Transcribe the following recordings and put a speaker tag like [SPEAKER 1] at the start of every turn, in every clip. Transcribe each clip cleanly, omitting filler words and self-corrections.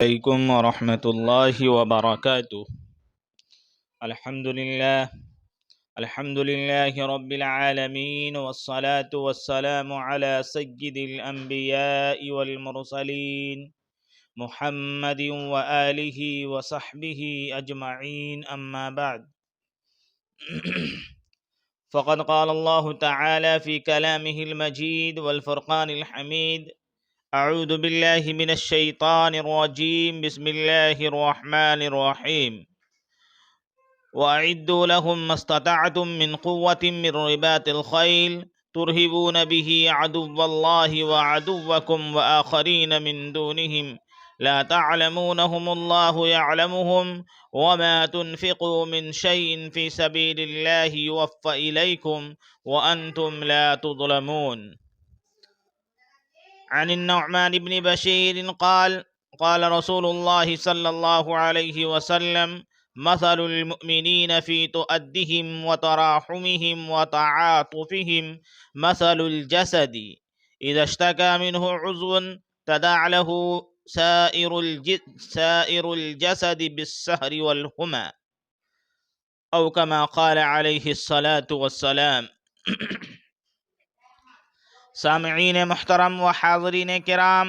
[SPEAKER 1] علیکم ورحمۃ اللہ وبرکاتہ۔ الحمد للہ رب العالمین والصلاة والسلام علی سید الانبیاء والمرسلین محمد وآلہ وصحبہ اجمعین، اما بعد فقد قال اللہ تعالی فی کلامہ المجید والفرقان الحمید: اعوذ باللہ من الشیطان الرجیم، بسم اللہ الرحمن الرحیم۔ وَأَعِدُّوا لَهُم مَّا اسْتَطَعْتُم مِّن قُوَّةٍ مِّن رِّبَاطِ الْخَيْلِ تُرْهِبُونَ بِهِ عَدُوَّ اللَّهِ وَعَدُوَّكُمْ وَآخَرِينَ مِن دُونِهِمْ لَا تَعْلَمُونَهُمُ اللَّهُ يَعْلَمُهُمْ وَمَا تُنْفِقُوا مِن شَيْءٍ فِي سَبِيلِ اللَّهِ يُوَفَّ إِلَيْكُمْ وَأَنْتُمْ لَا تُظْلَمُونَ۔ عن النعمان بن بشير قال: قال رسول الله صلى الله عليه وسلم: مثل المؤمنين في تؤدهم وتراحمهم وتعاطفهم مثل الجسد إذا اشتكى منه عضو تداعى له سائر الجسد بالسهر والهمة، أو كما قال عليه الصلاة والسلام۔ سامعین محترم و حاضرین کرام،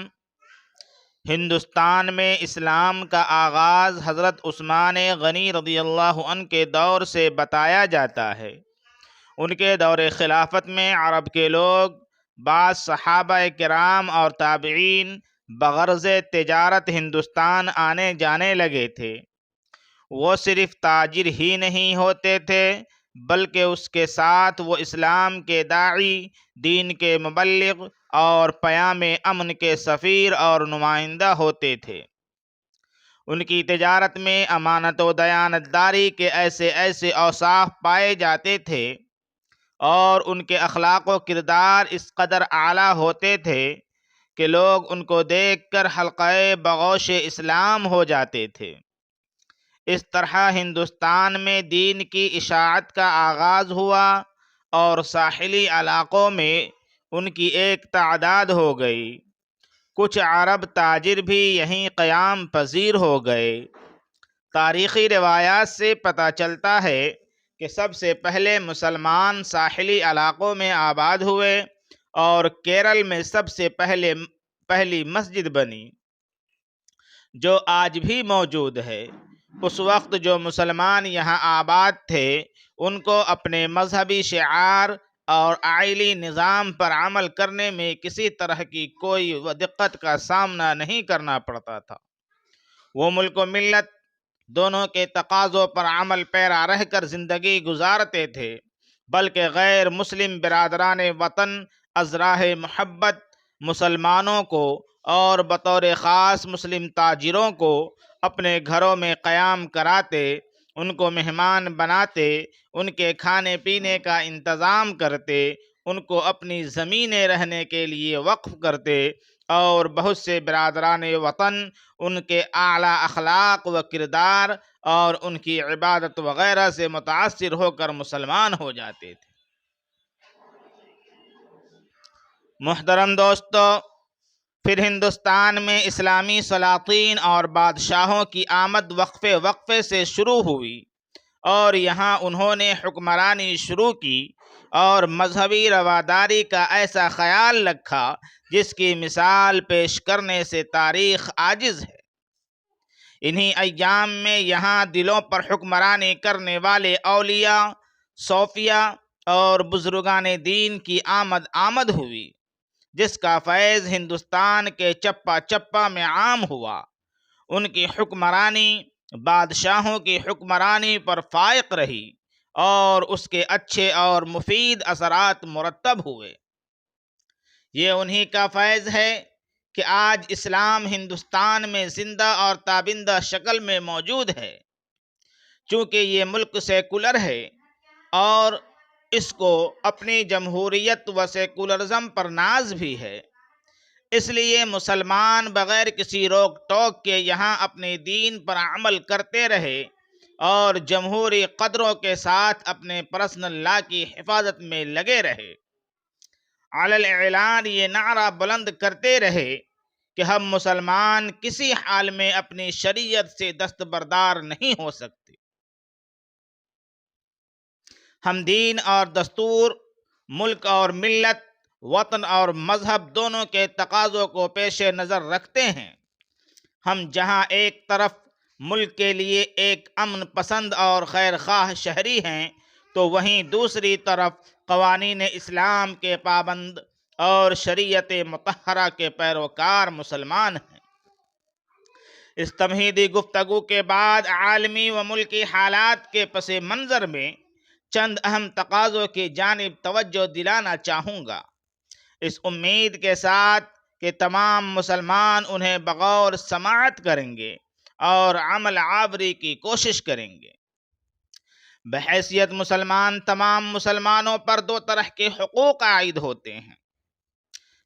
[SPEAKER 1] ہندوستان میں اسلام کا آغاز حضرت عثمان غنی رضی اللہ عنہ کے دور سے بتایا جاتا ہے۔ ان کے دور خلافت میں عرب کے لوگ، بعض صحابہ کرام اور تابعین بغرض تجارت ہندوستان آنے جانے لگے تھے۔ وہ صرف تاجر ہی نہیں ہوتے تھے بلکہ اس کے ساتھ وہ اسلام کے داعی، دین کے مبلغ اور پیام امن کے سفیر اور نمائندہ ہوتے تھے۔ ان کی تجارت میں امانت و دیانتداری کے ایسے اوصاف پائے جاتے تھے اور ان کے اخلاق و کردار اس قدر اعلیٰ ہوتے تھے کہ لوگ ان کو دیکھ کر حلقہ بغوش اسلام ہو جاتے تھے۔ اس طرح ہندوستان میں دین کی اشاعت کا آغاز ہوا اور ساحلی علاقوں میں ان کی ایک تعداد ہو گئی۔ کچھ عرب تاجر بھی یہیں قیام پذیر ہو گئے۔ تاریخی روایات سے پتہ چلتا ہے کہ سب سے پہلے مسلمان ساحلی علاقوں میں آباد ہوئے اور کیرل میں سب سے پہلی مسجد بنی، جو آج بھی موجود ہے۔ اس وقت جو مسلمان یہاں آباد تھے ان کو اپنے مذہبی شعار اور آئلی نظام پر عمل کرنے میں کسی طرح کی کوئی دقت کا سامنا نہیں کرنا پڑتا تھا۔ وہ ملک و ملت دونوں کے تقاضوں پر عمل پیرا رہ کر زندگی گزارتے تھے، بلکہ غیر مسلم برادران وطن از راہ محبت مسلمانوں کو اور بطور خاص مسلم تاجروں کو اپنے گھروں میں قیام کراتے، ان کو مہمان بناتے، ان کے کھانے پینے کا انتظام کرتے، ان کو اپنی زمینیں رہنے کے لیے وقف کرتے، اور بہت سے برادران وطن ان کے اعلیٰ اخلاق و کردار اور ان کی عبادت وغیرہ سے متاثر ہو کر مسلمان ہو جاتے تھے۔ محترم دوستو، پھر ہندوستان میں اسلامی سلاطین اور بادشاہوں کی آمد وقفے سے شروع ہوئی اور یہاں انہوں نے حکمرانی شروع کی اور مذہبی رواداری کا ایسا خیال رکھا جس کی مثال پیش کرنے سے تاریخ عاجز ہے۔ انہی ایام میں یہاں دلوں پر حکمرانی کرنے والے اولیاء، صوفیاء اور بزرگان دین کی آمد ہوئی، جس کا فیض ہندوستان کے چپا چپا میں عام ہوا۔ ان کی حکمرانی بادشاہوں کی حکمرانی پر فائق رہی اور اس کے اچھے اور مفید اثرات مرتب ہوئے۔ یہ انہی کا فیض ہے کہ آج اسلام ہندوستان میں زندہ اور تابندہ شکل میں موجود ہے۔ چونکہ یہ ملک سیکولر ہے اور اس کو اپنی جمہوریت و سیکولرزم پر ناز بھی ہے، اس لیے مسلمان بغیر کسی روک ٹوک کے یہاں اپنے دین پر عمل کرتے رہے اور جمہوری قدروں کے ساتھ اپنے پرسنل لا کی حفاظت میں لگے رہے۔ علی الاعلان یہ نعرہ بلند کرتے رہے کہ ہم مسلمان کسی حال میں اپنی شریعت سے دستبردار نہیں ہو سکتے۔ ہم دین اور دستور، ملک اور ملت، وطن اور مذہب دونوں کے تقاضوں کو پیش نظر رکھتے ہیں۔ ہم جہاں ایک طرف ملک کے لیے ایک امن پسند اور خیر خواہ شہری ہیں، تو وہیں دوسری طرف قوانین اسلام کے پابند اور شریعت مطہرہ کے پیروکار مسلمان ہیں۔ اس تمہیدی گفتگو کے بعد عالمی و ملکی حالات کے پس منظر میں چند اہم تقاضوں کی جانب توجہ دلانا چاہوں گا، اس امید کے ساتھ کہ تمام مسلمان انہیں بغور سماعت کریں گے اور عمل آوری کی کوشش کریں گے۔ بحیثیت مسلمان تمام مسلمانوں پر دو طرح کے حقوق عائد ہوتے ہیں۔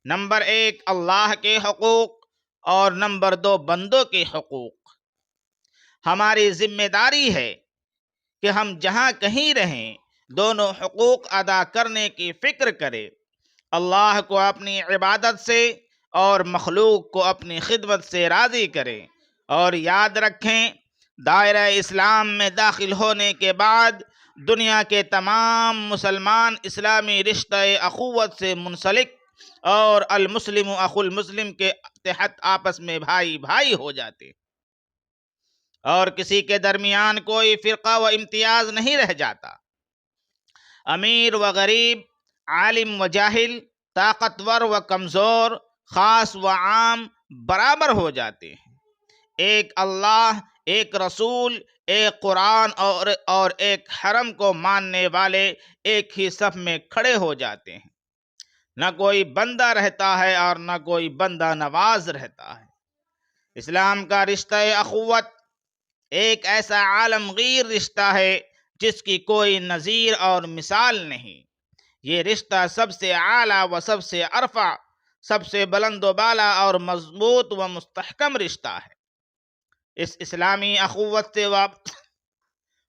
[SPEAKER 1] نمبر 1 اللہ کے حقوق اور نمبر 2 بندوں کے حقوق۔ ہماری ذمہ داری ہے کہ ہم جہاں کہیں رہیں دونوں حقوق ادا کرنے کی فکر کریں، اللہ کو اپنی عبادت سے اور مخلوق کو اپنی خدمت سے راضی کریں، اور یاد رکھیں دائرہ اسلام میں داخل ہونے کے بعد دنیا کے تمام مسلمان اسلامی رشتہ اخوت سے منسلک اور المسلم اخو المسلم کے تحت آپس میں بھائی بھائی ہو جاتے، اور کسی کے درمیان کوئی فرقہ و امتیاز نہیں رہ جاتا۔ امیر و غریب، عالم و جاہل، طاقتور و کمزور، خاص و عام برابر ہو جاتے ہیں۔ ایک اللہ، ایک رسول، ایک قرآن اور ایک حرم کو ماننے والے ایک ہی صف میں کھڑے ہو جاتے ہیں۔ نہ کوئی بندہ رہتا ہے اور نہ کوئی بندہ نواز رہتا ہے۔ اسلام کا رشتہ اخوت ایک ایسا عالمگیر رشتہ ہے جس کی کوئی نظیر اور مثال نہیں۔ یہ رشتہ سب سے اعلیٰ و سب سے ارفع، سب سے بلند و بالا اور مضبوط و مستحکم رشتہ ہے۔ اس اسلامی اخوت سے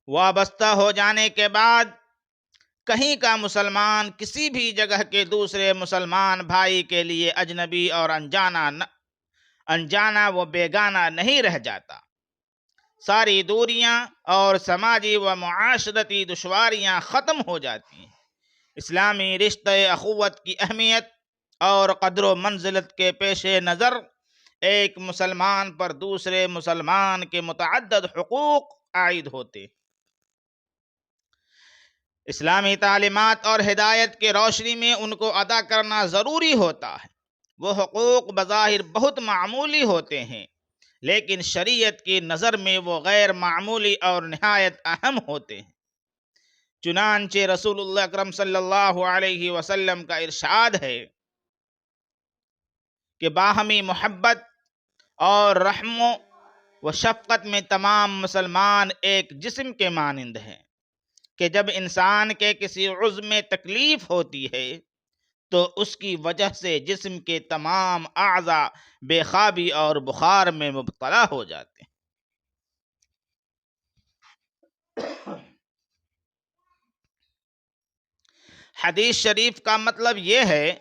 [SPEAKER 1] وابستہ ہو جانے کے بعد کہیں کا مسلمان کسی بھی جگہ کے دوسرے مسلمان بھائی کے لیے اجنبی اور انجانا و بیگانہ نہیں رہ جاتا۔ ساری دوریاں اور سماجی و معاشرتی دشواریاں ختم ہو جاتی ہیں۔ اسلامی رشتہ اخوت کی اہمیت اور قدر و منزلت کے پیش نظر ایک مسلمان پر دوسرے مسلمان کے متعدد حقوق عائد ہوتے۔ اسلامی تعلیمات اور ہدایت کے روشنی میں ان کو ادا کرنا ضروری ہوتا ہے۔ وہ حقوق بظاہر بہت معمولی ہوتے ہیں، لیکن شریعت کی نظر میں وہ غیر معمولی اور نہایت اہم ہوتے ہیں۔ چنانچہ رسول اللہ اکرم صلی اللہ علیہ وسلم کا ارشاد ہے کہ باہمی محبت اور رحم و شفقت میں تمام مسلمان ایک جسم کے مانند ہیں، کہ جب انسان کے کسی عضو میں تکلیف ہوتی ہے تو اس کی وجہ سے جسم کے تمام اعضاء بے خوابی اور بخار میں مبتلا ہو جاتے ہیں۔ حدیث شریف کا مطلب یہ ہے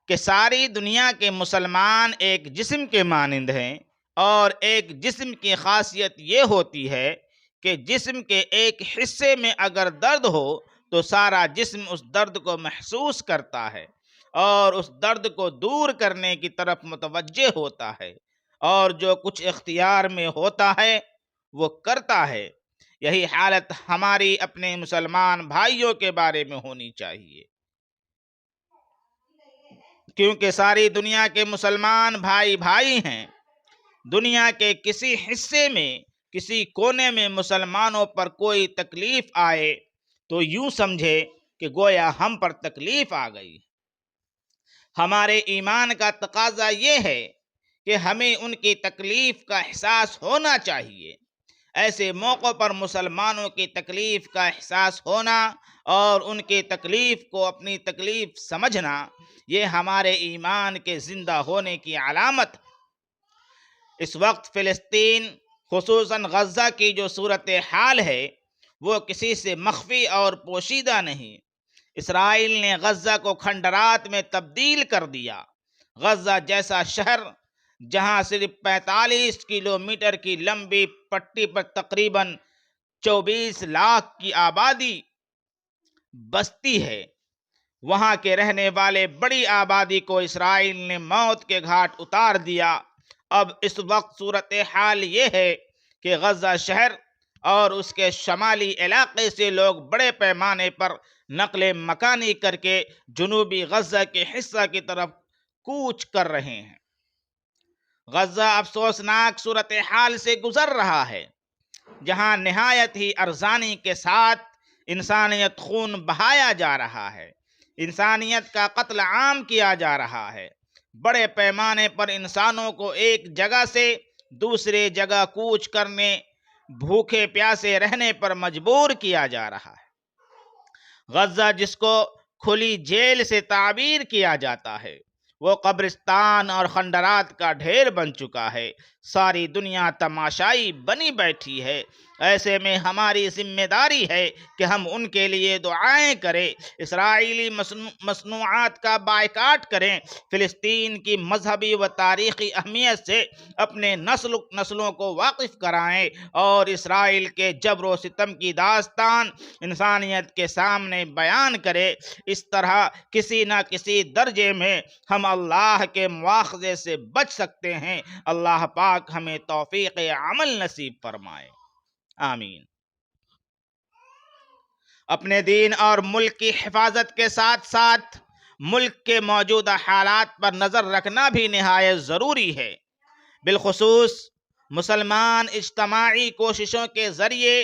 [SPEAKER 1] کہ ساری دنیا کے مسلمان ایک جسم کے مانند ہیں، اور ایک جسم کی خاصیت یہ ہوتی ہے کہ جسم کے ایک حصے میں اگر درد ہو تو سارا جسم اس درد کو محسوس کرتا ہے اور اس درد کو دور کرنے کی طرف متوجہ ہوتا ہے، اور جو کچھ اختیار میں ہوتا ہے وہ کرتا ہے۔ یہی حالت ہماری اپنے مسلمان بھائیوں کے بارے میں ہونی چاہیے، کیونکہ ساری دنیا کے مسلمان بھائی بھائی ہیں۔ دنیا کے کسی حصے میں، کسی کونے میں مسلمانوں پر کوئی تکلیف آئے تو یوں سمجھے کہ گویا ہم پر تکلیف آ گئی۔ ہمارے ایمان کا تقاضا یہ ہے کہ ہمیں ان کی تکلیف کا احساس ہونا چاہیے۔ ایسے موقع پر مسلمانوں کی تکلیف کا احساس ہونا اور ان کی تکلیف کو اپنی تکلیف سمجھنا، یہ ہمارے ایمان کے زندہ ہونے کی علامت ہے۔ اس وقت فلسطین، خصوصاً غزہ کی جو صورتحال ہے وہ کسی سے مخفی اور پوشیدہ نہیں۔ اسرائیل نے غزہ کو کھنڈرات میں تبدیل کر دیا۔ غزہ جیسا شہر جہاں صرف 45 کلومیٹر کی لمبی پٹی پر تقریباً 24 لاکھ کی آبادی بستی ہے، وہاں کے رہنے والے بڑی آبادی کو اسرائیل نے موت کے گھاٹ اتار دیا۔ اب اس وقت صورتحال یہ ہے کہ غزہ شہر اور اس کے شمالی علاقے سے لوگ بڑے پیمانے پر نقل مکانی کر کے جنوبی غزہ کے حصہ کی طرف کوچ کر رہے ہیں۔ غزہ افسوسناک صورتحال سے گزر رہا ہے، جہاں نہایت ہی ارزانی کے ساتھ انسانیت خون بہایا جا رہا ہے، انسانیت کا قتل عام کیا جا رہا ہے، بڑے پیمانے پر انسانوں کو ایک جگہ سے دوسرے جگہ کوچ کرنے، بھوکے پیاسے رہنے پر مجبور کیا جا رہا ہے۔ غزہ جس کو کھلی جیل سے تعبیر کیا جاتا ہے، وہ قبرستان اور خنڈرات کا ڈھیر بن چکا ہے۔ ساری دنیا تماشائی بنی بیٹھی ہے۔ ایسے میں ہماری ذمہ داری ہے کہ ہم ان کے لیے دعائیں کریں، اسرائیلی مصنوعات کا بائیکاٹ کریں، فلسطین کی مذہبی و تاریخی اہمیت سے اپنے نسلوں کو واقف کرائیں اور اسرائیل کے جبر و ستم کی داستان انسانیت کے سامنے بیان کریں۔ اس طرح کسی نہ کسی درجے میں ہم اللہ کے مواخذے سے بچ سکتے ہیں۔ اللہ پاک ہمیں توفیق عمل نصیب فرمائے، آمین۔ اپنے دین اور ملک کی حفاظت کے ساتھ ساتھ ملک کے موجودہ حالات پر نظر رکھنا بھی نہایت ضروری ہے۔ بالخصوص مسلمان اجتماعی کوششوں کے ذریعے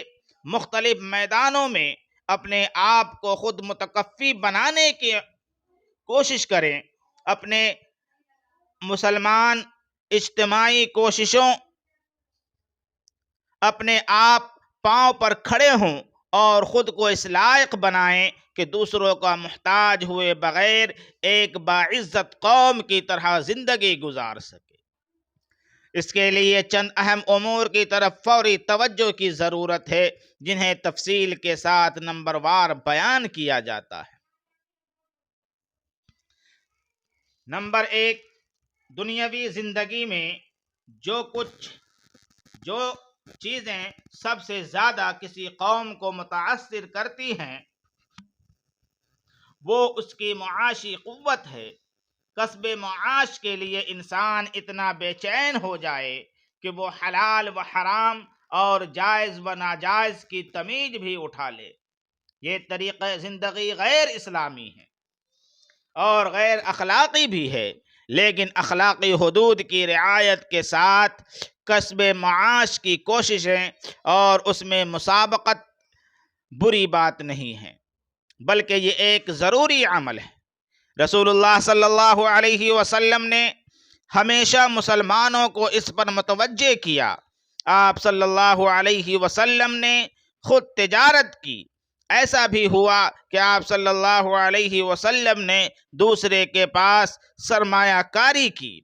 [SPEAKER 1] مختلف میدانوں میں اپنے آپ کو خود متکفی بنانے کی کوشش کریں۔ اپنے مسلمان اجتماعی کوششوں اپنے آپ پاؤں پر کھڑے ہوں اور خود کو اس لائق بنائیں کہ دوسروں کا محتاج ہوئے بغیر ایک باعزت قوم کی طرح زندگی گزار سکے۔ اس کے لیے چند اہم امور کی طرف فوری توجہ کی ضرورت ہے، جنہیں تفصیل کے ساتھ نمبر وار بیان کیا جاتا ہے۔ نمبر 1، دنیاوی زندگی میں جو چیزیں سب سے زیادہ کسی قوم کو متاثر کرتی ہیں وہ اس کی معاشی قوت ہے۔ کسب معاش کے لیے انسان اتنا بے چین ہو جائے کہ وہ حلال و حرام اور جائز و ناجائز کی تمیز بھی اٹھا لے۔ یہ طریقہ زندگی غیر اسلامی ہے اور غیر اخلاقی بھی ہے، لیکن اخلاقی حدود کی رعایت کے ساتھ کسب معاش کی کوششیں اور اس میں مسابقت بری بات نہیں ہے، بلکہ یہ ایک ضروری عمل ہے۔ رسول اللہ صلی اللہ علیہ وسلم نے ہمیشہ مسلمانوں کو اس پر متوجہ کیا۔ آپ صلی اللہ علیہ وسلم نے خود تجارت کی۔ ایسا بھی ہوا کہ آپ صلی اللہ علیہ وسلم نے دوسرے کے پاس سرمایہ کاری کی۔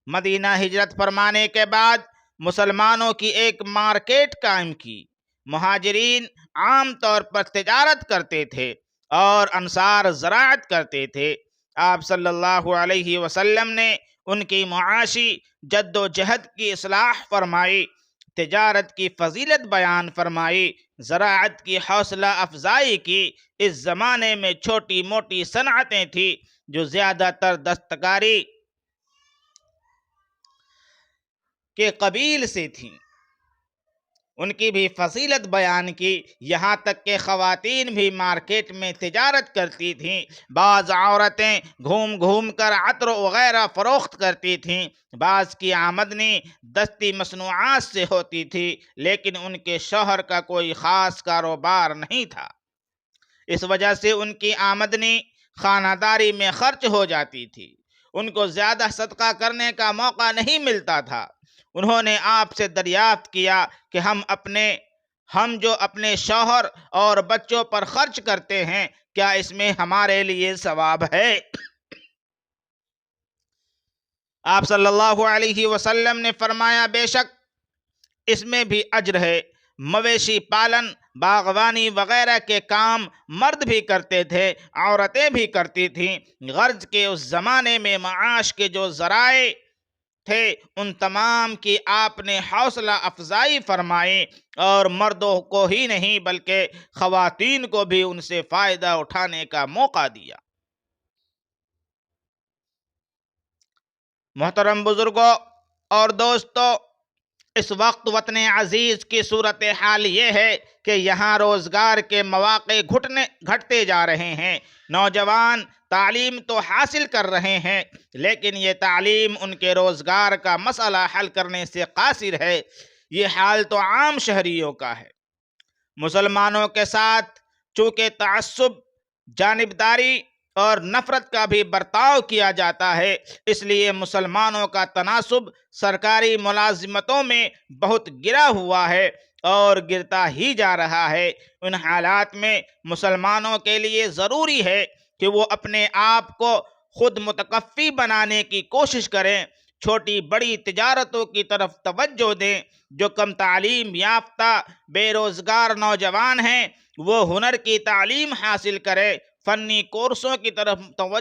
[SPEAKER 1] مدینہ ہجرت فرمانے کے بعد مسلمانوں کی ایک مارکیٹ قائم کی۔ مہاجرین عام طور پر تجارت کرتے تھے اور انصار زراعت کرتے تھے۔ آپ صلی اللہ علیہ وسلم نے ان کی معاشی جد و جہد کی اصلاح فرمائی، تجارت کی فضیلت بیان فرمائی، زراعت کی حوصلہ افزائی کی۔ اس زمانے میں چھوٹی موٹی صنعتیں تھیں جو زیادہ تر دستکاری کے قبیل سے تھیں، ان کی بھی فضیلت بیان کی۔ یہاں تک کہ خواتین بھی مارکیٹ میں تجارت کرتی تھیں۔ بعض عورتیں گھوم گھوم کر عطر وغیرہ فروخت کرتی تھیں۔ بعض کی آمدنی دستی مصنوعات سے ہوتی تھی، لیکن ان کے شوہر کا کوئی خاص کاروبار نہیں تھا۔ اس وجہ سے ان کی آمدنی خانہ داری میں خرچ ہو جاتی تھی، ان کو زیادہ صدقہ کرنے کا موقع نہیں ملتا تھا۔ انہوں نے آپ سے دریافت کیا کہ ہم جو اپنے شوہر اور بچوں پر خرچ کرتے ہیں، کیا اس میں ہمارے لیے ثواب ہے؟ آپ صلی اللہ علیہ وسلم نے فرمایا، بے شک اس میں بھی اجر ہے۔ مویشی پالن، باغبانی وغیرہ کے کام مرد بھی کرتے تھے، عورتیں بھی کرتی تھیں۔ غرض کے اس زمانے میں معاش کے جو ذرائع تھے ان تمام کی آپ نے حوصلہ افزائی فرمائی، اور مردوں کو ہی نہیں بلکہ خواتین کو بھی ان سے فائدہ اٹھانے کا موقع دیا۔ محترم بزرگوں اور دوستو، اس وقت وطن عزیز کی صورتحال یہ ہے کہ یہاں روزگار کے مواقع گھٹتے جا رہے ہیں۔ نوجوان تعلیم تو حاصل کر رہے ہیں، لیکن یہ تعلیم ان کے روزگار کا مسئلہ حل کرنے سے قاصر ہے۔ یہ حال تو عام شہریوں کا ہے۔ مسلمانوں کے ساتھ چونکہ تعصب، جانبداری اور نفرت کا بھی برتاؤ کیا جاتا ہے، اس لیے مسلمانوں کا تناسب سرکاری ملازمتوں میں بہت گرا ہوا ہے اور گرتا ہی جا رہا ہے۔ ان حالات میں مسلمانوں کے لیے ضروری ہے کہ وہ اپنے آپ کو خود متکفی بنانے کی کوشش کریں، چھوٹی بڑی تجارتوں کی طرف توجہ دیں۔ جو کم تعلیم یافتہ بے روزگار نوجوان ہیں وہ ہنر کی تعلیم حاصل کریں، فنی کورسوں کی طرف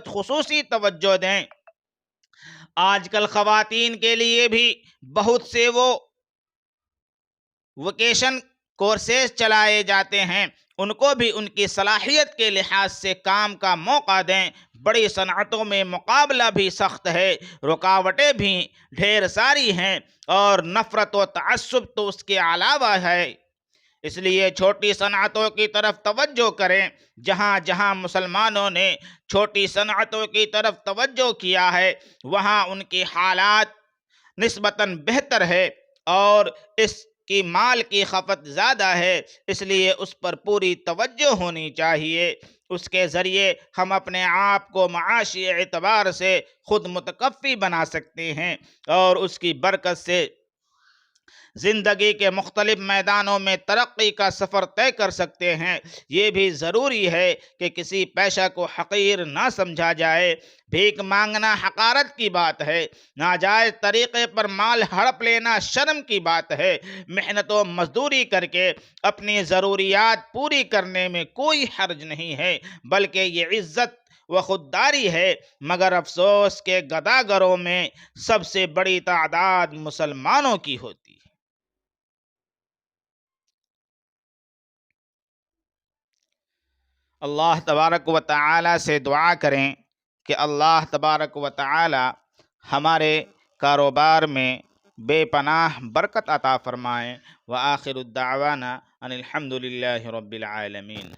[SPEAKER 1] خصوصی توجہ دیں۔ آج کل خواتین کے لیے بھی بہت سے ووکیشن کورسز چلائے جاتے ہیں، ان کو بھی ان کی صلاحیت کے لحاظ سے کام کا موقع دیں۔ بڑی صنعتوں میں مقابلہ بھی سخت ہے، رکاوٹیں بھی ڈھیر ساری ہیں، اور نفرت و تعصب تو اس کے علاوہ ہے۔ اس لیے چھوٹی صنعتوں کی طرف توجہ کریں۔ جہاں جہاں مسلمانوں نے چھوٹی صنعتوں کی طرف توجہ کیا ہے وہاں ان کی حالات نسبتاً بہتر ہے، اور اس کی مال کی کھپت زیادہ ہے، اس لیے اس پر پوری توجہ ہونی چاہیے۔ اس کے ذریعے ہم اپنے آپ کو معاشی اعتبار سے خود متکفی بنا سکتے ہیں، اور اس کی برکت سے زندگی کے مختلف میدانوں میں ترقی کا سفر طے کر سکتے ہیں۔ یہ بھی ضروری ہے کہ کسی پیشہ کو حقیر نہ سمجھا جائے۔ بھیک مانگنا حقارت کی بات ہے، ناجائز طریقے پر مال ہڑپ لینا شرم کی بات ہے۔ محنت و مزدوری کر کے اپنی ضروریات پوری کرنے میں کوئی حرج نہیں ہے، بلکہ یہ عزت و خودداری ہے۔ مگر افسوس کہ گداگروں میں سب سے بڑی تعداد مسلمانوں کی ہوتی ہے۔ اللہ تبارک و تعالی سے دعا کریں کہ اللہ تبارک و تعالی ہمارے کاروبار میں بے پناہ برکت عطا فرمائیں۔ وآخر الدعوانا ان الحمد للہ رب العالمین۔